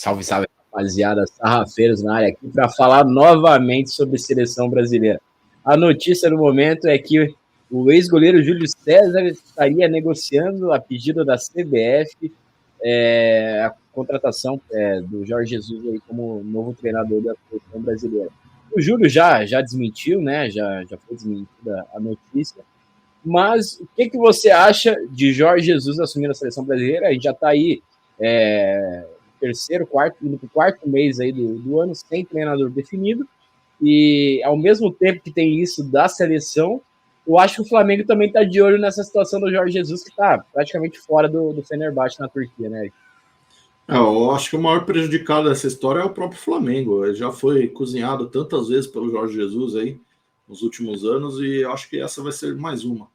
Salve, salve, rapaziada, sarrafeiros na área aqui para falar novamente sobre seleção brasileira. A notícia no momento é que o ex-goleiro Júlio César estaria negociando a pedido da CBF a contratação do Jorge Jesus aí como novo treinador da seleção brasileira. O Júlio já desmentiu, né? Já foi desmentida a notícia. Mas o que você acha de Jorge Jesus assumindo a seleção brasileira? A gente já está aí indo para o quarto mês aí do ano sem treinador definido. E ao mesmo tempo que tem isso da seleção, eu acho que o Flamengo também está de olho nessa situação do Jorge Jesus, que está praticamente fora do Fenerbahçe na Turquia, né? Eu acho que o maior prejudicado dessa história é o próprio Flamengo. Ele já foi cozinhado tantas vezes pelo Jorge Jesus aí nos últimos anos e eu acho que essa vai ser mais uma.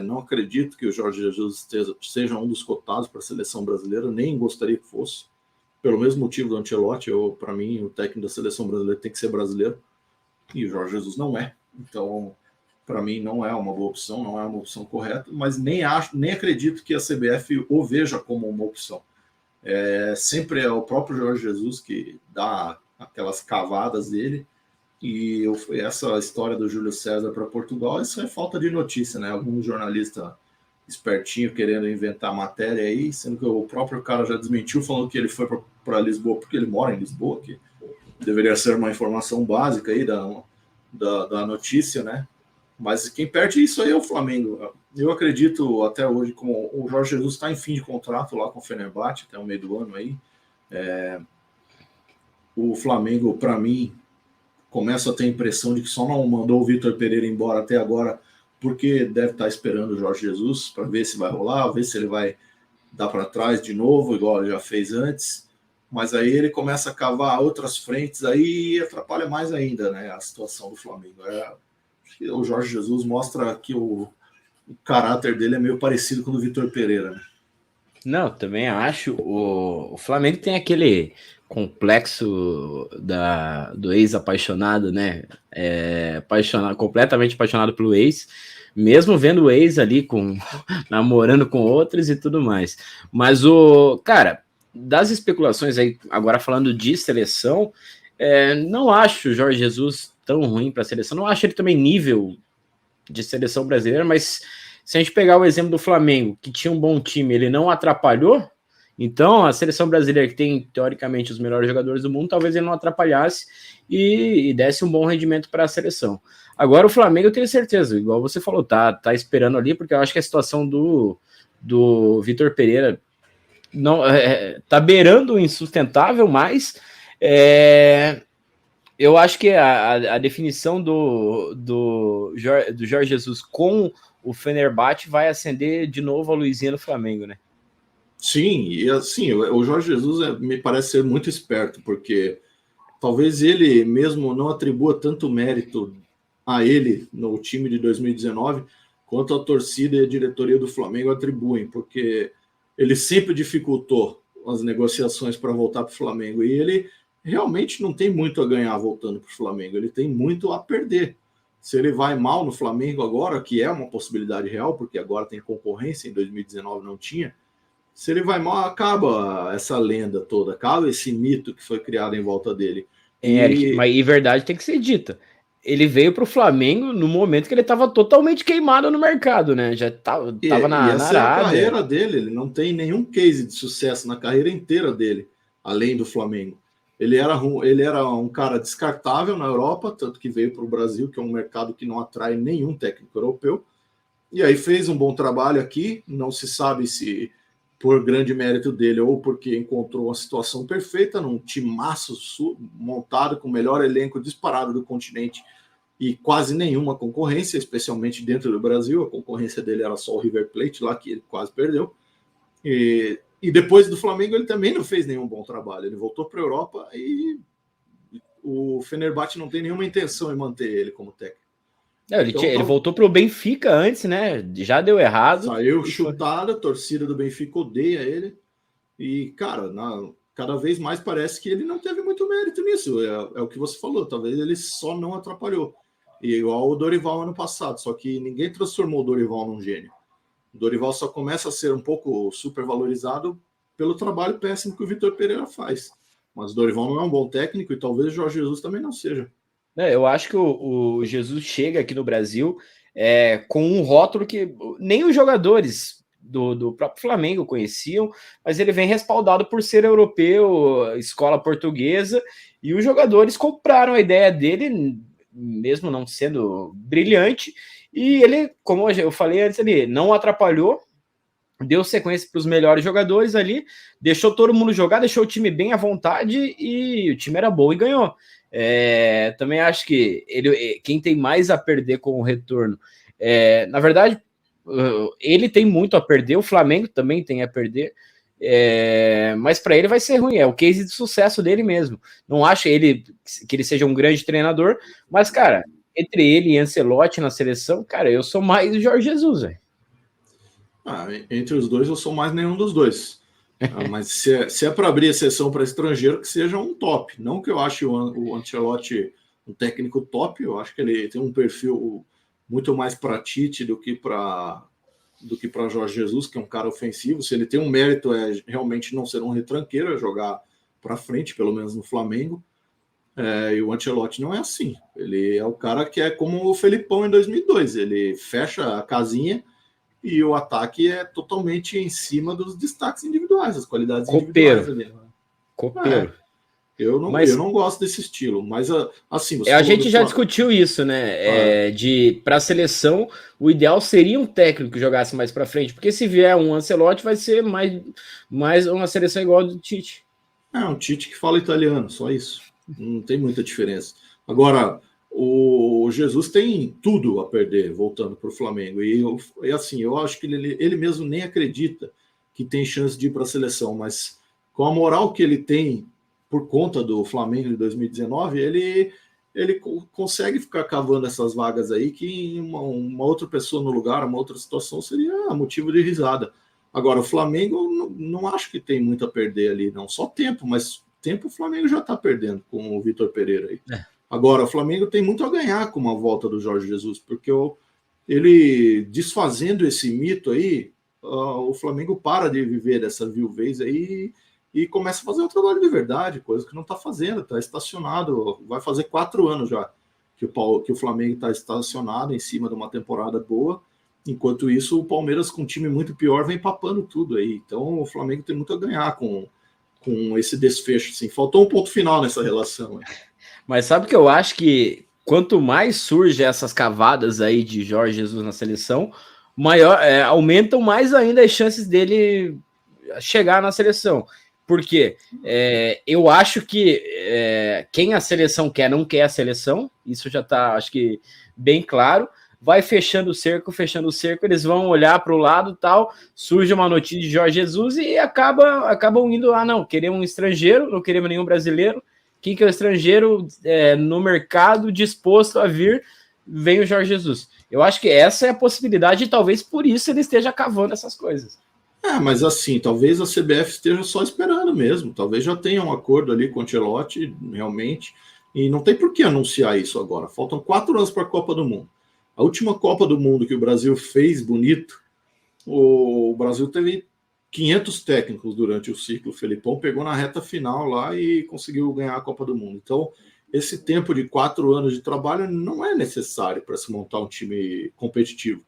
Não acredito que o Jorge Jesus seja um dos cotados para a seleção brasileira, nem gostaria que fosse. Pelo mesmo motivo do Ancelotti, para mim, o técnico da seleção brasileira tem que ser brasileiro e o Jorge Jesus não é. Então, para mim, não é uma boa opção, não é uma opção correta, mas nem acredito que a CBF o veja como uma opção. Sempre é o próprio Jorge Jesus que dá aquelas cavadas dele. E essa história do Júlio César para Portugal, isso é falta de notícia, né? Algum jornalista espertinho querendo inventar matéria aí, sendo que o próprio cara já desmentiu, falando que ele foi para Lisboa porque ele mora em Lisboa, que deveria ser uma informação básica aí da notícia, né? Mas quem perde isso aí é o Flamengo. Eu acredito até hoje, como o Jorge Jesus está em fim de contrato lá com o Fenerbahçe, até o meio do ano aí. O Flamengo, para mim, começa a ter a impressão de que só não mandou o Vitor Pereira embora até agora porque deve estar esperando o Jorge Jesus para ver se vai rolar, ver se ele vai dar para trás de novo, igual ele já fez antes. Mas aí ele começa a cavar outras frentes aí e atrapalha mais ainda, né, a situação do Flamengo. O Jorge Jesus mostra que o caráter dele é meio parecido com o do Vitor Pereira, né? Não, também acho. O Flamengo tem aquele complexo do ex-apaixonado, né? Completamente apaixonado pelo ex, mesmo vendo o ex ali namorando com outros e tudo mais. Mas cara, das especulações aí, agora falando de seleção, não acho o Jorge Jesus tão ruim para a seleção, não acho ele também nível de seleção brasileira, mas se a gente pegar o exemplo do Flamengo, que tinha um bom time, ele não atrapalhou, então a seleção brasileira, que tem teoricamente os melhores jogadores do mundo, talvez ele não atrapalhasse e desse um bom rendimento para a seleção. Agora o Flamengo eu tenho certeza, igual você falou, tá esperando ali, porque eu acho que a situação do Vitor Pereira não tá beirando o insustentável, mas eu acho que a definição do Jorge Jesus com o Fenerbahçe vai acender de novo a luzinha no Flamengo, né? Sim, e assim, o Jorge Jesus me parece ser muito esperto, porque talvez ele mesmo não atribua tanto mérito a ele no time de 2019, quanto a torcida e a diretoria do Flamengo atribuem, porque ele sempre dificultou as negociações para voltar para o Flamengo, e ele realmente não tem muito a ganhar voltando para o Flamengo, ele tem muito a perder. Se ele vai mal no Flamengo agora, que é uma possibilidade real, porque agora tem concorrência, em 2019 não tinha, se ele vai mal, acaba essa lenda toda, acaba esse mito que foi criado em volta dele. Eric, mas verdade tem que ser dita. Ele veio para o Flamengo no momento que ele estava totalmente queimado no mercado, né? Já estava na essa é a Arábia. carreira dele, ele não tem nenhum case de sucesso na carreira inteira dele, além do Flamengo. Ele era um cara descartável na Europa, tanto que veio para o Brasil, que é um mercado que não atrai nenhum técnico europeu. E aí fez um bom trabalho aqui, não se sabe se por grande mérito dele ou porque encontrou uma situação perfeita num timaço montado com o melhor elenco disparado do continente e quase nenhuma concorrência, especialmente dentro do Brasil. A concorrência dele era só o River Plate lá, que ele quase perdeu. E depois do Flamengo ele também não fez nenhum bom trabalho. Ele voltou para a Europa e o Fenerbahçe não tem nenhuma intenção em manter ele como técnico. Ele voltou para o Benfica antes, né? Já deu errado. Saiu chutado, a torcida do Benfica odeia ele. E, cara, cada vez mais parece que ele não teve muito mérito nisso. É o que você falou, talvez ele só não atrapalhou. E igual o Dorival ano passado, só que ninguém transformou o Dorival num gênio. O Dorival só começa a ser um pouco supervalorizado pelo trabalho péssimo que o Vitor Pereira faz. Mas o Dorival não é um bom técnico e talvez o Jorge Jesus também não seja. Eu acho que o Jesus chega aqui no Brasil com um rótulo que nem os jogadores do próprio Flamengo conheciam, mas ele vem respaldado por ser europeu, escola portuguesa, e os jogadores compraram a ideia dele, mesmo não sendo brilhante, e ele, como eu falei antes, ele não atrapalhou, deu sequência para os melhores jogadores ali, deixou todo mundo jogar, deixou o time bem à vontade e o time era bom e ganhou. Também acho que quem tem mais a perder com o retorno, na verdade, ele tem muito a perder, o Flamengo também tem a perder, mas para ele vai ser ruim, é o case de sucesso dele mesmo. Não acho que ele seja um grande treinador, mas, cara, entre ele e Ancelotti na seleção, cara, eu sou mais o Jorge Jesus, velho. Entre os dois, eu sou mais nenhum dos dois. Mas se é para abrir exceção para estrangeiro, que seja um top. Não que eu ache o Ancelotti um técnico top, eu acho que ele tem um perfil muito mais para Tite do que para Jorge Jesus, que é um cara ofensivo. Se ele tem um mérito, é realmente não ser um retranqueiro, é jogar para frente, pelo menos no Flamengo. E o Ancelotti não é assim. Ele é o cara que é como o Felipão em 2002. Ele fecha a casinha e o ataque é totalmente em cima dos destaques individuais, as qualidades individuais ali. Né? Copeiro. Eu não gosto desse estilo, mas assim... A gente já discutiu isso, né? Para a seleção, o ideal seria um técnico que jogasse mais para frente, porque se vier um Ancelotti, vai ser mais uma seleção igual a do Tite. Um Tite que fala italiano, só isso. Não tem muita diferença. Agora, o Jesus tem tudo a perder voltando para o Flamengo. E assim, eu acho que ele mesmo nem acredita que tem chance de ir para a seleção, mas com a moral que ele tem por conta do Flamengo de 2019, ele consegue ficar cavando essas vagas aí que uma outra pessoa no lugar, uma outra situação seria motivo de risada. Agora, o Flamengo não acho que tem muito a perder ali, não. Só tempo, mas tempo o Flamengo já está perdendo com o Vitor Pereira aí. Agora, o Flamengo tem muito a ganhar com uma volta do Jorge Jesus, porque ele desfazendo esse mito aí, o Flamengo para de viver dessa viuvez aí e começa a fazer um trabalho de verdade, coisa que não está fazendo, está estacionado. Vai fazer 4 anos já que o Flamengo está estacionado em cima de uma temporada boa. Enquanto isso, o Palmeiras, com um time muito pior, vem papando tudo aí. Então, o Flamengo tem muito a ganhar com esse desfecho. Assim. Faltou um ponto final nessa relação. Mas sabe que eu acho que quanto mais surge essas cavadas aí de Jorge Jesus na seleção, aumentam mais ainda as chances dele chegar na seleção. Porque eu acho que quem a seleção quer não quer a seleção, isso já está, acho que, bem claro. Vai fechando o cerco, eles vão olhar para o lado tal, surge uma notícia de Jorge Jesus e acabam indo, não, queremos um estrangeiro, não queremos nenhum brasileiro. Quem que é o estrangeiro no mercado disposto a vir, vem o Jorge Jesus. Eu acho que essa é a possibilidade e talvez por isso ele esteja cavando essas coisas. Mas assim, talvez a CBF esteja só esperando mesmo, talvez já tenha um acordo ali com o Ancelotti, realmente, e não tem por que anunciar isso agora. Faltam 4 anos para a Copa do Mundo. A última Copa do Mundo que o Brasil fez bonito, o Brasil teve 500 técnicos durante o ciclo. O Felipão pegou na reta final lá e conseguiu ganhar a Copa do Mundo. Então, esse tempo de 4 anos de trabalho não é necessário para se montar um time competitivo.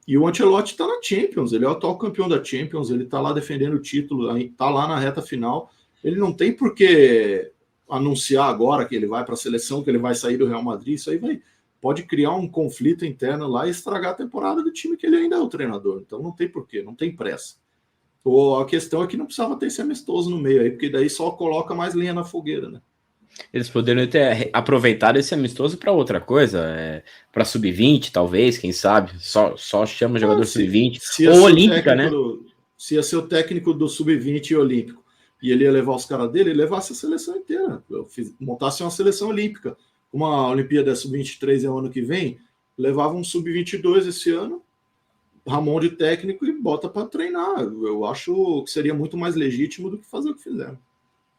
E o Ancelotti está na Champions, ele é o atual campeão da Champions, ele está lá defendendo o título, está lá na reta final. Ele não tem por que anunciar agora que ele vai para a seleção, que ele vai sair do Real Madrid. Isso aí pode criar um conflito interno lá e estragar a temporada do time que ele ainda é o treinador. Então não tem porquê, não tem pressa. A questão é que não precisava ter esse amistoso no meio aí, porque daí só coloca mais lenha na fogueira, né? Eles poderiam ter aproveitado esse amistoso para outra coisa, para sub-20, talvez, quem sabe. Só chama jogador sub-20. Ou olímpica, né? Se ia ser o técnico do sub-20 e olímpico, e ele ia levar os caras dele, ele levasse a seleção inteira. Montasse uma seleção olímpica. Uma Olimpíada sub-23 é o ano que vem, levava um sub-22 esse ano, Ramon de técnico e bota para treinar. Eu acho que seria muito mais legítimo do que fazer o que fizeram.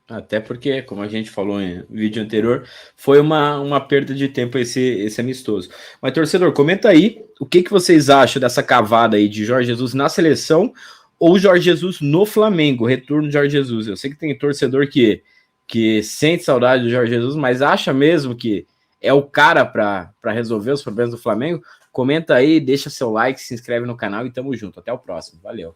Até porque, como a gente falou em vídeo anterior, foi uma perda de tempo esse amistoso. Mas, torcedor, comenta aí o que vocês acham dessa cavada aí de Jorge Jesus na seleção, ou Jorge Jesus no Flamengo, retorno de Jorge Jesus. Eu sei que tem torcedor que sente saudade do Jorge Jesus, mas acha mesmo que é o cara para resolver os problemas do Flamengo? Comenta aí, deixa seu like, se inscreve no canal e tamo junto. Até o próximo. Valeu.